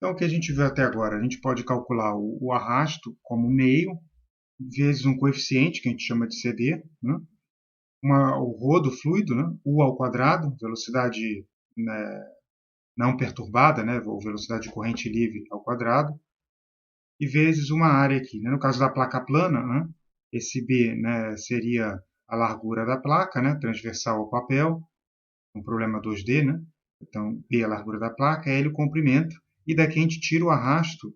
Então, o que a gente viu até agora? A gente pode calcular o arrasto como meio, vezes um coeficiente, que a gente chama de CD, né? O ρ do fluido, né? U ao quadrado, velocidade, né, não perturbada, né? Ou velocidade de corrente livre ao quadrado, e vezes uma área aqui, né? No caso da placa plana, né? Esse B, né, seria a largura da placa, né? Transversal ao papel, um problema 2D, né? Então, B é a largura da placa, L o comprimento, e daqui a gente tira o arrasto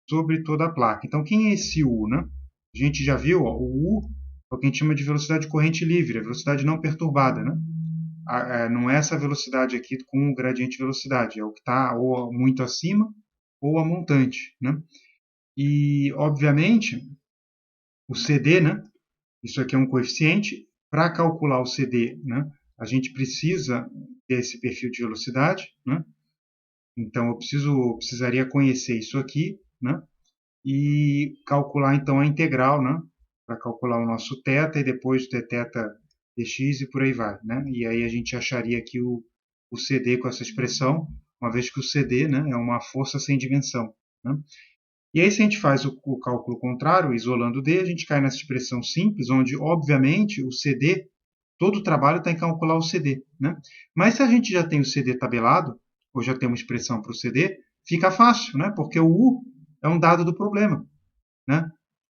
sobre toda a placa. Então, quem é esse U, né? A gente já viu, ó, o U é o que a gente chama de velocidade de corrente livre, a velocidade não perturbada, né? Não é essa velocidade aqui com o gradiente de velocidade, é o que está ou muito acima ou a montante, né? E, obviamente, o CD, né? Isso aqui é um coeficiente. Para calcular o CD, né? A gente precisa ter esse perfil de velocidade, né? Então, precisaria conhecer isso aqui, né? E calcular então a integral, né? Para calcular o nosso θ e depois dθ dx e por aí vai, né? E aí a gente acharia aqui o CD com essa expressão, uma vez que o CD, né, é uma força sem dimensão, né? E aí se a gente faz o cálculo contrário, isolando D, a gente cai nessa expressão simples, onde obviamente o CD, todo o trabalho está em calcular o CD, né? Mas se a gente já tem o CD tabelado, ou já tem uma expressão para o CD, fica fácil, né? Porque o U é um dado do problema, né?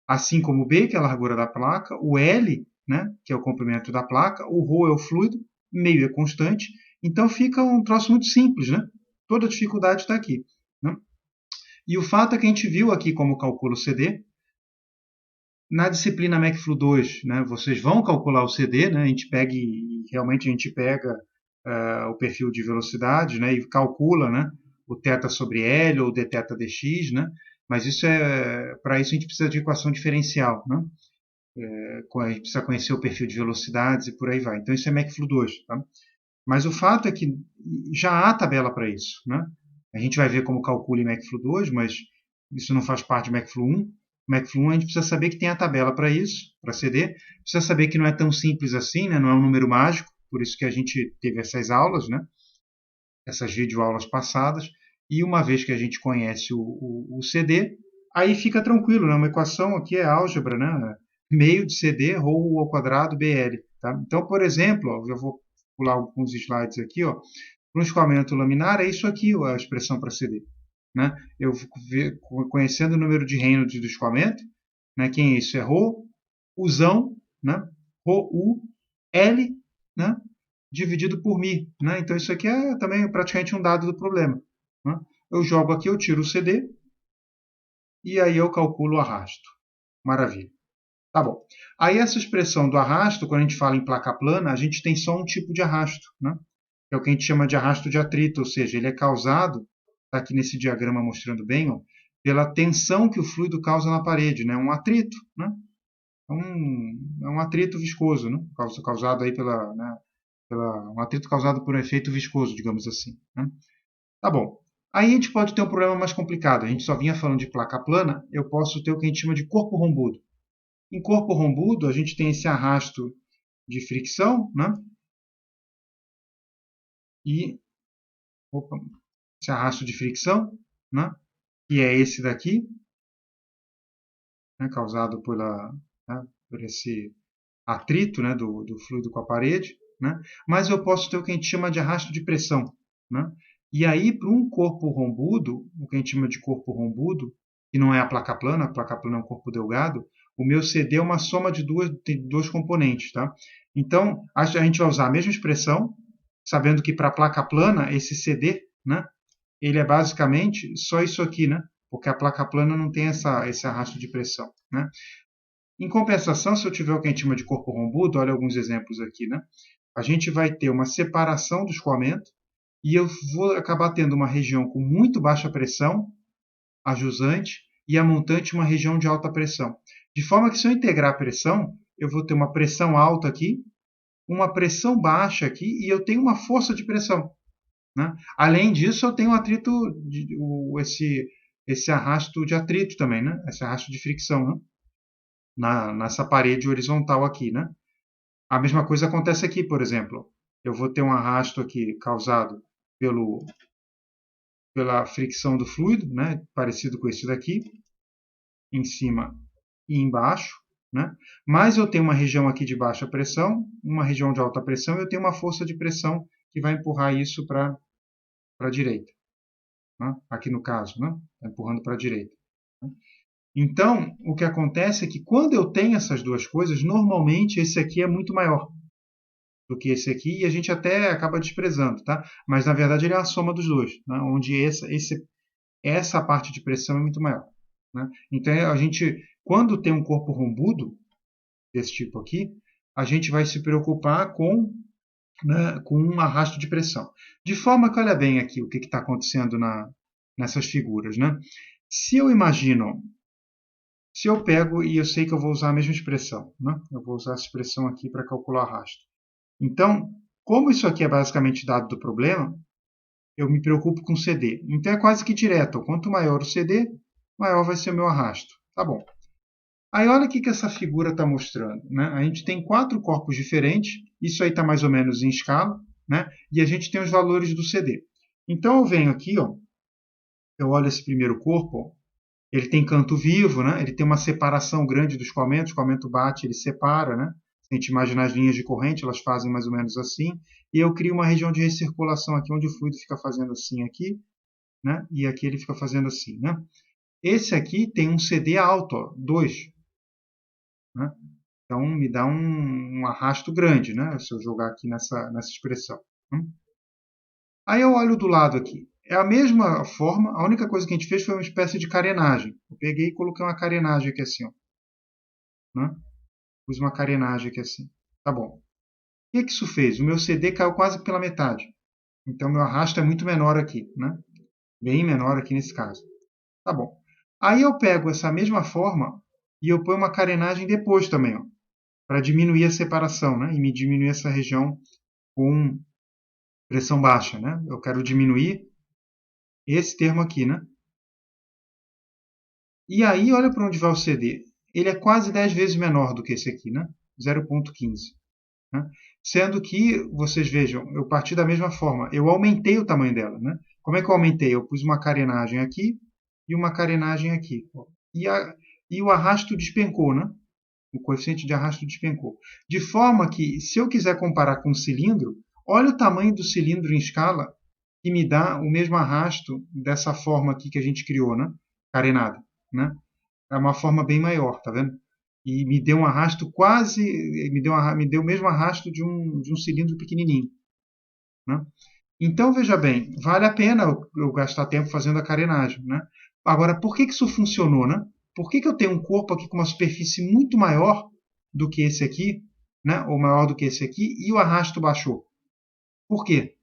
Assim como o B, que é a largura da placa, o L, né, que é o comprimento da placa, o ρ é o fluido, meio é constante, então fica um troço muito simples, né? Toda a dificuldade está aqui, né? E o fato é que a gente viu aqui como calcula o CD. Na disciplina MacFlu 2, né, vocês vão calcular o CD, né, a gente pega e realmente a gente pega o perfil de velocidade, né, e calcula, né, o θ sobre L ou dθ dx, né, mas para isso a gente precisa de equação diferencial, né, a gente precisa conhecer o perfil de velocidades e por aí vai. Então isso é MacFlu 2, tá? Mas o fato é que já há tabela para isso, né? A gente vai ver como calcula em MacFlu 2, mas isso não faz parte do MacFlu 1. MacFlu 1 a gente precisa saber que tem a tabela para isso, para CD. Precisa saber que não é tão simples assim, né? Não é um número mágico, por isso que a gente teve essas aulas, né? Essas videoaulas passadas. E uma vez que a gente conhece o CD, aí fica tranquilo, né? Uma equação aqui é álgebra, né? Meio de CD, ρ ao quadrado, BL. Tá? Então, por exemplo, ó, eu vou pular alguns slides aqui, ó. Para o escoamento laminar, é isso aqui a expressão para CD. Né? Eu conhecendo o número de Reynolds do escoamento, né? Quem é isso? É ρ, Uzão, né? ρu, L, né? Dividido por μ. Né? Então, isso aqui é também praticamente um dado do problema. Né? Eu jogo aqui, eu tiro o CD, e aí eu calculo o arrasto. Maravilha. Tá bom. Aí essa expressão do arrasto, quando a gente fala em placa plana, a gente tem só um tipo de arrasto, né? Que é o que a gente chama de arrasto de atrito, ou seja, ele é causado, está aqui nesse diagrama mostrando bem, ó, pela tensão que o fluido causa na parede, né? Um atrito, né? É um atrito viscoso, né? Causado aí um atrito causado por um efeito viscoso, digamos assim, né? Tá bom. Aí a gente pode ter um problema mais complicado. A gente só vinha falando de placa plana, eu posso ter o que a gente chama de corpo rombudo. Em corpo rombudo, a gente tem esse arrasto de fricção, né? E esse arrasto de fricção, né? Que é esse daqui, né? Causado por esse atrito, né? do fluido com a parede, né? Mas eu posso ter o que a gente chama de arrasto de pressão, né? E aí, para um corpo rombudo, o que a gente chama de corpo rombudo, que não é a placa plana é um corpo delgado, o meu CD é uma soma de dois componentes, tá? Então, a gente vai usar a mesma expressão, sabendo que para a placa plana, esse CD, né, ele é basicamente só isso aqui, né? Porque a placa plana não tem esse arrasto de pressão, né? Em compensação, se eu tiver o que a gente chama de corpo rombudo, olha alguns exemplos aqui, né? A gente vai ter uma separação do escoamento e eu vou acabar tendo uma região com muito baixa pressão, a jusante, e a montante uma região de alta pressão. De forma que se eu integrar a pressão, eu vou ter uma pressão alta aqui, uma pressão baixa aqui e eu tenho uma força de pressão. Né? Além disso, eu tenho atrito, esse arrasto de atrito também, né? Esse arrasto de fricção, né? Nessa parede horizontal aqui. Né? A mesma coisa acontece aqui, por exemplo. Eu vou ter um arrasto aqui causado pelo pela fricção do fluido, né, parecido com esse daqui, em cima e embaixo, né? Mas eu tenho uma região aqui de baixa pressão, uma região de alta pressão, e eu tenho uma força de pressão que vai empurrar isso para a direita, né? Aqui no caso, né? Tá empurrando para a direita. Então, o que acontece é que quando eu tenho essas duas coisas, normalmente esse aqui é muito maior do que esse aqui, e a gente até acaba desprezando, tá? Mas na verdade ele é a soma dos dois, né? Onde essa parte de pressão é muito maior, né? Então a gente, quando tem um corpo rombudo desse tipo aqui, a gente vai se preocupar com, né, com um arrasto de pressão. De forma que, olha bem aqui o que está acontecendo nessas figuras, né? Se eu pego e eu sei que eu vou usar a mesma expressão, né? Eu vou usar essa expressão aqui para calcular o arrasto. Então, como isso aqui é basicamente dado do problema, eu me preocupo com o CD. Então é quase que direto. Quanto maior o CD, maior vai ser o meu arrasto. Tá bom. Aí olha o que essa figura está mostrando, né? A gente tem 4 corpos diferentes, isso aí está mais ou menos em escala, né? E a gente tem os valores do CD. Então eu venho aqui, ó, eu olho esse primeiro corpo, ó, ele tem canto vivo, né? Ele tem uma separação grande do escoamento, o escoamento bate, ele separa, né? Se a gente imaginar as linhas de corrente, elas fazem mais ou menos assim, e eu crio uma região de recirculação aqui, onde o fluido fica fazendo assim aqui, né? E aqui ele fica fazendo assim, né? Esse aqui tem um CD alto, ó, 2, né? Então, me dá um arrasto grande, né? Se eu jogar aqui nessa expressão. Aí eu olho do lado aqui. É a mesma forma, a única coisa que a gente fez foi uma espécie de carenagem. Eu peguei e coloquei uma carenagem aqui assim, ó, né? Pus uma carenagem aqui assim. Tá bom. O que isso fez? O meu CD caiu quase pela metade. Então, meu arrasto é muito menor aqui, né? Bem menor aqui nesse caso. Tá bom. Aí eu pego essa mesma forma e eu ponho uma carenagem depois também, ó, para diminuir a separação, né? E me diminuir essa região com pressão baixa, né? Eu quero diminuir esse termo aqui, né? E aí, olha para onde vai o CD. Ele é quase 10 vezes menor do que esse aqui, né? 0,15. Né? Sendo que, vocês vejam, eu parti da mesma forma. Eu aumentei o tamanho dela, né? Como é que eu aumentei? Eu pus uma carenagem aqui e uma carenagem aqui. E o arrasto despencou, né? O coeficiente de arrasto despencou. De forma que, se eu quiser comparar com um cilindro, olha o tamanho do cilindro em escala que me dá o mesmo arrasto dessa forma aqui que a gente criou, né? Carenada, né? É uma forma bem maior, tá vendo? E me deu um arrasto quase, me deu o mesmo arrasto de um cilindro pequenininho, né? Então, veja bem, vale a pena eu gastar tempo fazendo a carenagem, né? Agora, por que isso funcionou, né? Por que eu tenho um corpo aqui com uma superfície muito maior do que esse aqui, né? Ou maior do que esse aqui, e o arrasto baixou? Por quê?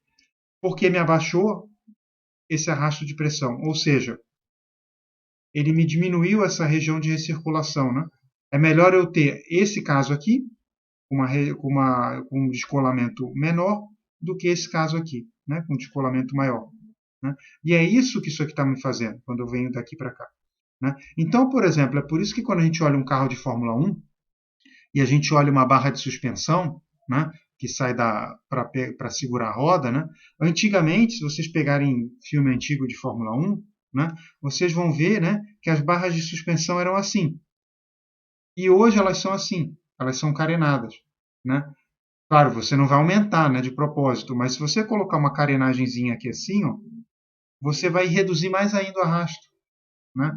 Porque me abaixou esse arrasto de pressão, ou seja, ele me diminuiu essa região de recirculação, né? É melhor eu ter esse caso aqui, com um descolamento menor, do que esse caso aqui, né? Com um descolamento maior. Né? E é isso que aqui está me fazendo, quando eu venho daqui para cá. Né? Então, por exemplo, é por isso que quando a gente olha um carro de Fórmula 1 e a gente olha uma barra de suspensão, né, que sai para segurar a roda, né? Antigamente, se vocês pegarem filme antigo de Fórmula 1, né, vocês vão ver, né, que as barras de suspensão eram assim. E hoje elas são assim, elas são carenadas. Né? Claro, você não vai aumentar, né, de propósito, mas se você colocar uma carenagemzinha aqui assim, ó, você vai reduzir mais ainda o arrasto. Né?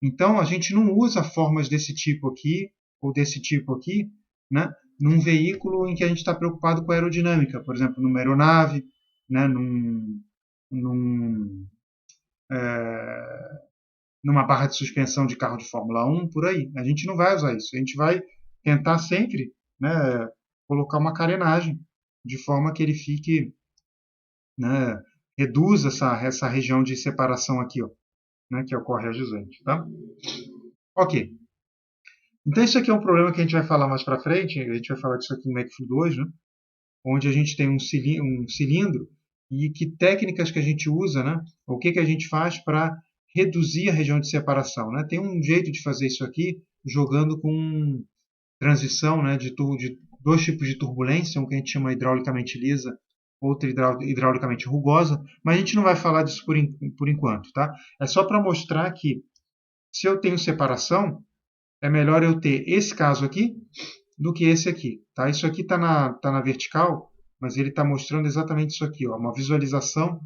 Então, a gente não usa formas desse tipo aqui, ou desse tipo aqui, né, num veículo em que a gente está preocupado com a aerodinâmica, por exemplo, numa aeronave, né, num, numa barra de suspensão de carro de Fórmula 1, por aí. A gente não vai usar isso. A gente vai tentar sempre, né, colocar uma carenagem, de forma que ele fique, né, reduza essa região de separação aqui, ó, né, que ocorre a jusante. Tá? Ok. Então, isso aqui é um problema que a gente vai falar mais para frente. A gente vai falar disso aqui no McFlu 2, né? Onde a gente tem um cilindro e que técnicas que a gente usa, né? O que a gente faz para reduzir a região de separação. Né? Tem um jeito de fazer isso aqui jogando com transição, né, de 2 tipos de turbulência, um que a gente chama hidrawlicamente lisa, outra hidraulicamente rugosa, mas a gente não vai falar disso por enquanto, tá? É só para mostrar que se eu tenho separação, é melhor eu ter esse caso aqui do que esse aqui, tá? Isso aqui está na vertical, mas ele está mostrando exatamente isso aqui, ó, uma visualização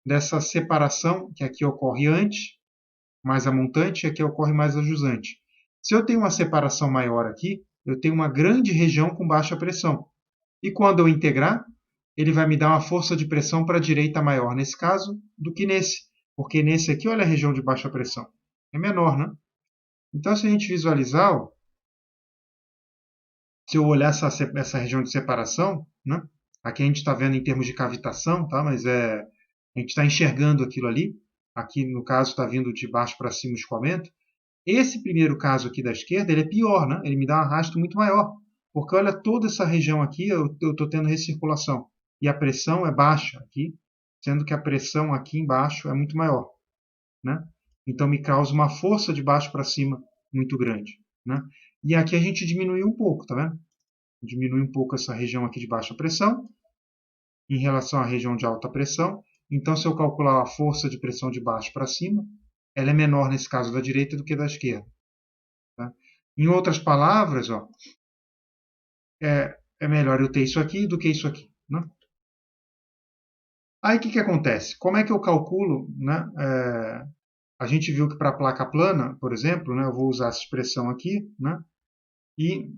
dessa separação que aqui ocorre antes, mais a montante, e aqui ocorre mais a jusante. Se eu tenho uma separação maior aqui, eu tenho uma grande região com baixa pressão. E quando eu integrar, ele vai me dar uma força de pressão para a direita maior nesse caso do que nesse, porque nesse aqui, olha a região de baixa pressão, é menor, né? Então, se a gente visualizar, ó, se eu olhar essa região de separação, né? Aqui a gente está vendo em termos de cavitação, tá? Mas a gente está enxergando aquilo ali. Aqui, no caso, está vindo de baixo para cima o escoamento. Esse primeiro caso aqui da esquerda, ele é pior, né? Ele me dá um arrasto muito maior. Porque olha toda essa região aqui, eu estou tendo recirculação. E a pressão é baixa aqui, sendo que a pressão aqui embaixo é muito maior, né? Então me causa uma força de baixo para cima muito grande, né? E aqui a gente diminui um pouco, tá vendo? Diminui um pouco essa região aqui de baixa pressão em relação à região de alta pressão. Então, se eu calcular a força de pressão de baixo para cima, ela é menor nesse caso da direita do que da esquerda. Tá? Em outras palavras, ó, é melhor eu ter isso aqui do que isso aqui. Né? Aí o que acontece? Como é que eu calculo? Né? A gente viu que para a placa plana, por exemplo, né, eu vou usar essa expressão aqui, né, e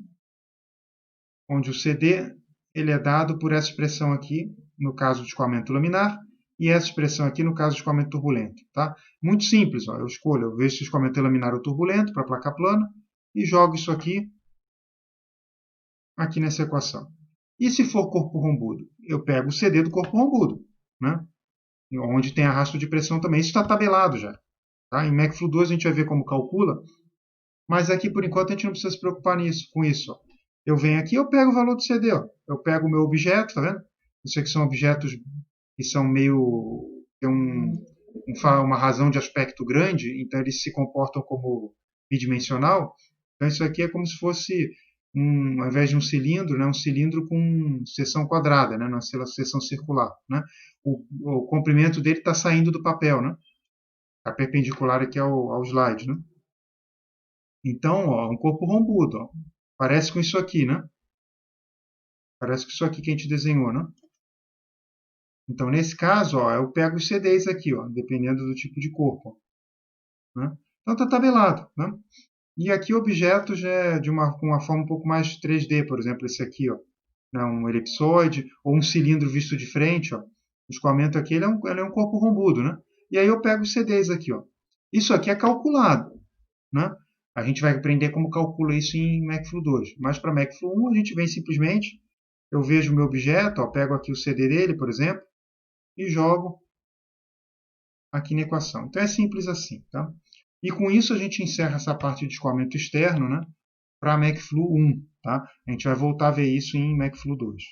onde o CD ele é dado por essa expressão aqui, no caso de escoamento laminar, e essa expressão aqui no caso de escoamento turbulento. Tá? Muito simples, ó, eu vejo se o escoamento é laminar ou turbulento para a placa plana e jogo isso aqui nessa equação. E se for corpo rombudo? Eu pego o CD do corpo rombudo, né? Onde tem arrasto de pressão também. Isso está tabelado já. Tá? Em McFlow 2 a gente vai ver como calcula, mas aqui por enquanto a gente não precisa se preocupar com isso. Ó. Eu venho aqui, eu pego o valor do CD, ó. Eu pego o meu objeto, tá vendo? Isso aqui são objetos que são meio tem uma razão de aspecto grande, então eles se comportam como bidimensional. Então isso aqui é como se fosse ao invés de um cilindro, né, um cilindro com seção quadrada, né, uma seção circular, né? O comprimento dele está saindo do papel, né? Está perpendicular aqui ao slide, né? Então, ó, um corpo rombudo, ó. Parece com isso aqui, né? Parece com isso aqui que a gente desenhou, né? Então, nesse caso, ó, eu pego os CDs aqui, ó, dependendo do tipo de corpo. Né? Então, está tabelado. Né? E aqui objetos com uma forma um pouco mais 3D, por exemplo, esse aqui, ó, né, um elipsoide ou um cilindro visto de frente. Ó. O escoamento aqui ele é um corpo rombudo. Né? E aí eu pego os CDs aqui. Ó. Isso aqui é calculado. Né? A gente vai aprender como calcula isso em McFlow 2. Mas para McFlow 1, a gente vem simplesmente, eu vejo o meu objeto, ó, pego aqui o CD dele, por exemplo, e jogo aqui na equação. Então é simples assim. Tá? E com isso a gente encerra essa parte de escoamento externo, né, para McFlow 1. Tá? A gente vai voltar a ver isso em McFlow 2.